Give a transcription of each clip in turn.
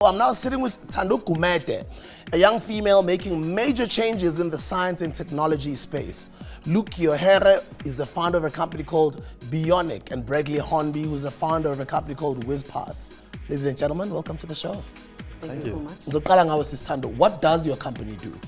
I'm now sitting with Thando Gumede, a young female making major changes in the science and technology space. Kyohere is the founder of a company called Beyonic and Bradley Hornby, who's the founder of a company called WizzPass. Ladies and gentlemen, welcome to the show. Thank you so much. Thando, what does your company do?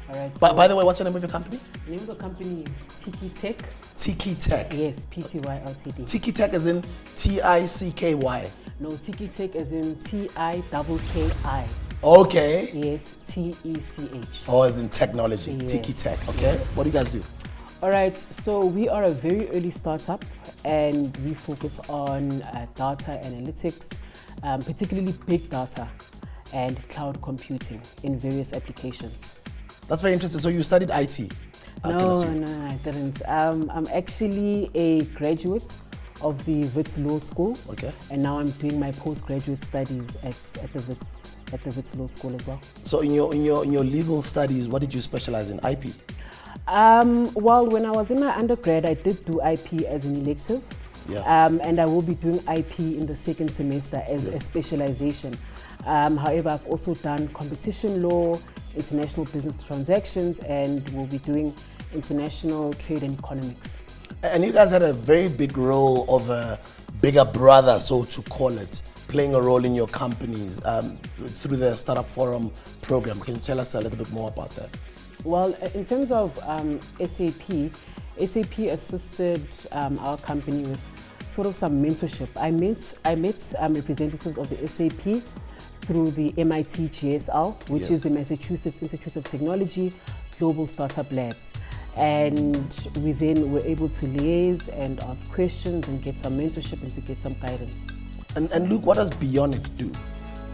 All right. By the way, what's the name of your company? The name of the company is Tikkitech. Tikkitech. Yes, Pty Ltd. Tikkitech as in T-I-C-K-Y. No, Tikkitech as in T-I-K-K-I. Okay. Yes, T-E-C-H. Oh, as in technology. Yes. Tikkitech. Okay. Yes. What do you guys do? All right. So we are a very early startup, and we focus on data analytics, particularly big data and cloud computing in various applications. That's very interesting. So you studied IT? No, I didn't. I'm actually a graduate of the Wits Law School. Okay. And now I'm doing my postgraduate studies at the Wits Law School as well. So in your legal studies, what did you specialize in? IP? Well, when I was in my undergrad, I did do IP as an elective. Yeah. And I will be doing IP in the second semester as a specialization. However, I've also done competition law, international business transactions, and will be doing international trade and economics. And you guys had a very big role of a bigger brother, so to call it, playing a role in your companies through the Startup Forum program. Can you tell us a little bit more about that? Well, in terms of SAP assisted our company with sort of some mentorship. I met representatives of the SAP through the MIT GSL, which is the Massachusetts Institute of Technology Global Startup Labs. And we then were able to liaise and ask questions and get some mentorship and to get some guidance. And Luke, what does Beyonic do?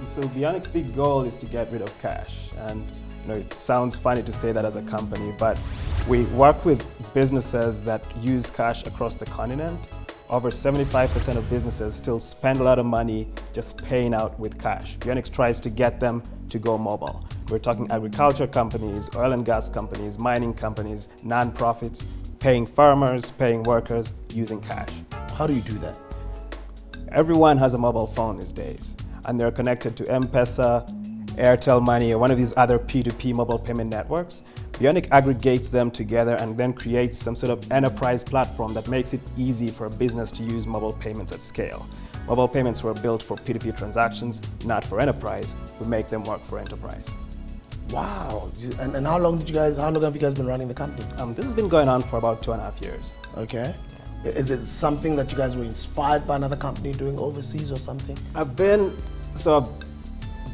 So Beyonic's big goal is to get rid of cash. And it sounds funny to say that as a company, but we work with businesses that use cash across the continent. Over 75% of businesses still spend a lot of money just paying out with cash. Beyonic tries to get them to go mobile. We're talking agriculture companies, oil and gas companies, mining companies, non-profits, paying farmers, paying workers using cash. How do you do that? Everyone has a mobile phone these days, and they're connected to M-Pesa, Airtel Money, or one of these other P2P mobile payment networks. Beyonic aggregates them together and then creates some sort of enterprise platform that makes it easy for a business to use mobile payments at scale. Mobile payments were built for P2P transactions, not for enterprise. We make them work for enterprise. Wow. And how long have you guys been running the company? This has been going on for about 2.5 years. Okay. Yeah. Is it something that you guys were inspired by another company doing overseas or something? I've been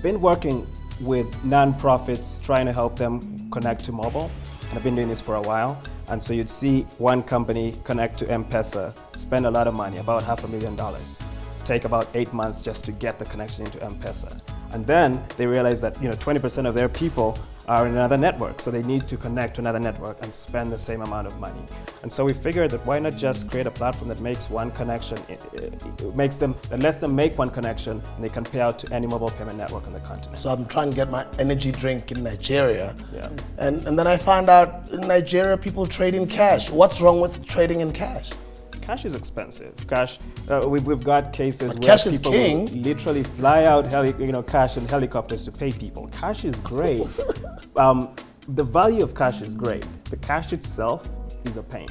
working with non-profits, trying to help them connect to mobile. And I've been doing this for a while. And so you'd see one company connect to M-Pesa, spend a lot of money, about $500,000, take about 8 months just to get the connection into M-Pesa. And then they realize that 20% of their people are in another network, so they need to connect to another network and spend the same amount of money. And so we figured that why not just create a platform that makes one connection, that lets them make one connection, and they can pay out to any mobile payment network on the continent. So I'm trying to get my energy drink in Nigeria, yeah. and then I found out in Nigeria people trade in cash. What's wrong with trading in cash? Cash is expensive. Cash, we've got cases but where cash people will literally fly out cash in helicopters to pay people. Cash is great. The value of cash is great. The cash itself is a pain.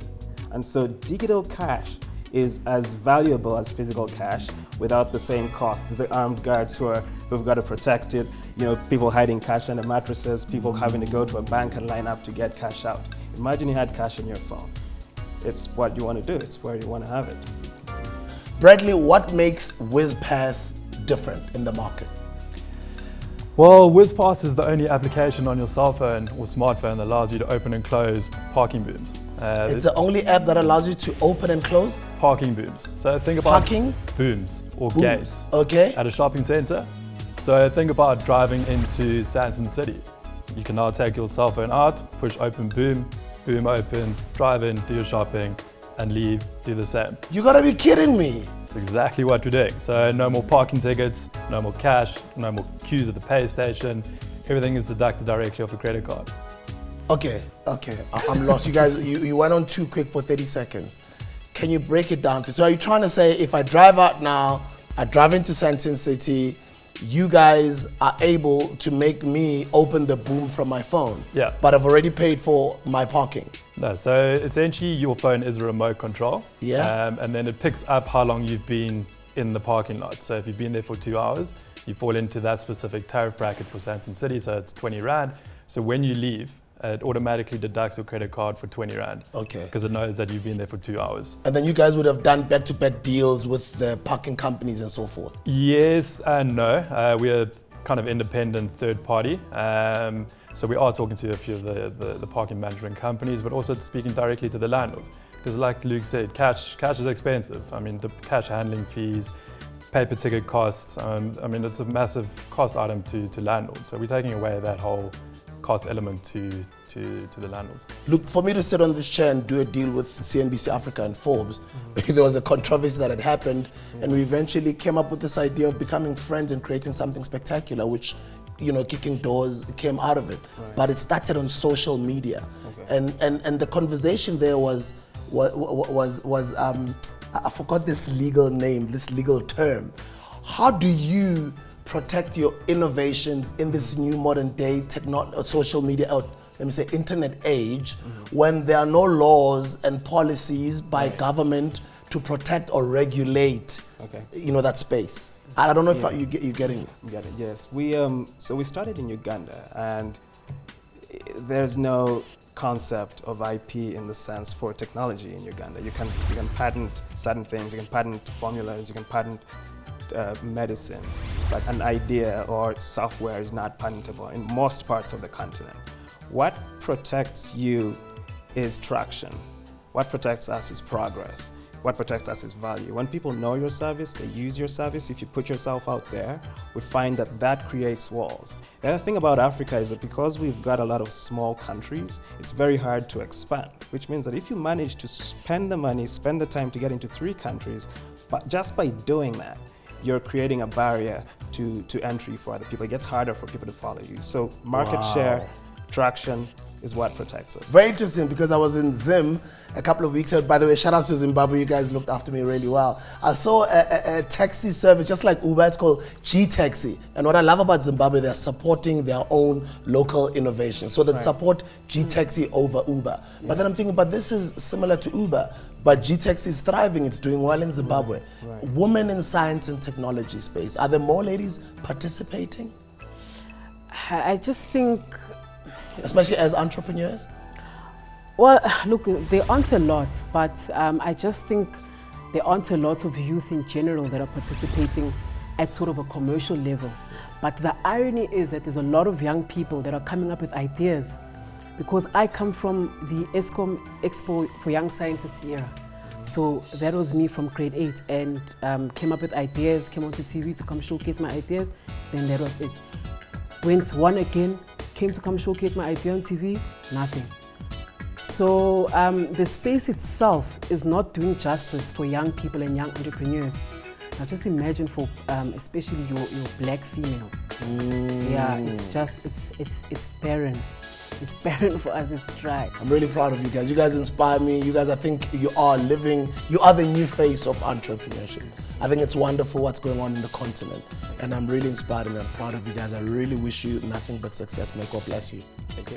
And so digital cash is as valuable as physical cash without the same cost. The armed guards who've got to protect it, people hiding cash under mattresses, people having to go to a bank and line up to get cash out. Imagine you had cash on your phone. It's what you want to do. It's where you want to have it. Bradley, what makes WizzPass different in the market? Well, WizzPass is the only application on your cell phone or smartphone that allows you to open and close parking booms. It's the only app that allows you to open and close? Parking booms. So think about parking booms or gates at a shopping center. So think about driving into Santon City. You can now take your cell phone out, push open boom, boom opens, drive in, do your shopping, and leave, do the same. You gotta be kidding me. It's exactly what we're doing. So no more parking tickets, no more cash, no more queues at the pay station. Everything is deducted directly off a credit card. Okay, I'm lost. You guys, you went on too quick for 30 seconds. Can you break it down? So are you trying to say if I drive out now, I drive into Santon City, you guys are able to make me open the boom from my phone. Yeah. But I've already paid for my parking. No, so essentially your phone is a remote control. Yeah. And then it picks up how long you've been in the parking lot. So if you've been there for 2 hours, you fall into that specific tariff bracket for Sandton City, so it's 20 Rand. So when you leave, it automatically deducts your credit card for 20 Rand. Okay. Because it knows that you've been there for 2 hours. And then you guys would have done back-to-back deals with the parking companies and so forth? Yes and no. We are kind of independent third party. So we are talking to a few of the parking management companies, but also speaking directly to the landlords. Because like Luke said, cash is expensive. I mean, the cash handling fees, paper ticket costs, I mean, it's a massive cost item to landlords. So we're taking away that whole cost element to the landlords. Look, for me to sit on this chair and do a deal with CNBC Africa and Forbes, there was a controversy that had happened, and we eventually came up with this idea of becoming friends and creating something spectacular, which, you know, Kicking Doors came out of it. Right. But it started on social media. Okay. And the conversation there was I forgot this legal name, this legal term. How do you protect your innovations in this new modern day social media, let me say internet age, when there are no laws and policies by government to protect or regulate, you know, that space? I don't know if you're getting it. Got it. Yes, so we started in Uganda, and there's no concept of IP in the sense for technology in Uganda. You can patent certain things, you can patent formulas, you can patent medicine, but an idea or software is not patentable in most parts of the continent. What protects you is traction. What protects us is progress. What protects us is value. When people know your service, they use your service. If you put yourself out there, we find that creates walls. The other thing about Africa is that because we've got a lot of small countries, it's very hard to expand, which means that if you manage to spend the money, spend the time to get into 3 countries, but just by doing that, you're creating a barrier to entry for other people. It gets harder for people to follow you. So market share, traction is what protects us. Very interesting, because I was in Zim a couple of weeks ago. By the way, shout out to Zimbabwe, you guys looked after me really well. I saw a taxi service just like Uber, it's called G-Taxi. And what I love about Zimbabwe, they're supporting their own local innovation. So they support G-Taxi over Uber. Yeah. But then I'm thinking, but this is similar to Uber, but G-Taxi is thriving, it's doing well in Zimbabwe. Right. Women in science and technology space, are there more ladies participating? I just think, especially as entrepreneurs? Well, look, there aren't a lot, but I just think there aren't a lot of youth in general that are participating at sort of a commercial level. But the irony is that there's a lot of young people that are coming up with ideas, because I come from the ESCOM Expo for Young Scientists era. So that was me from grade 8, and came up with ideas, came onto TV to come showcase my ideas, then that was it. Went one again, came to come showcase my idea on TV, nothing. So the space itself is not doing justice for young people and young entrepreneurs. Now just imagine for especially your black females. Yeah, it's just, it's barren. It's barren for us, it's dry. I'm really proud of you guys. You guys inspire me. You guys, I think you are the new face of entrepreneurship. I think it's wonderful what's going on in the continent. And I'm really inspired and I'm proud of you guys. I really wish you nothing but success. May God bless you. Thank you.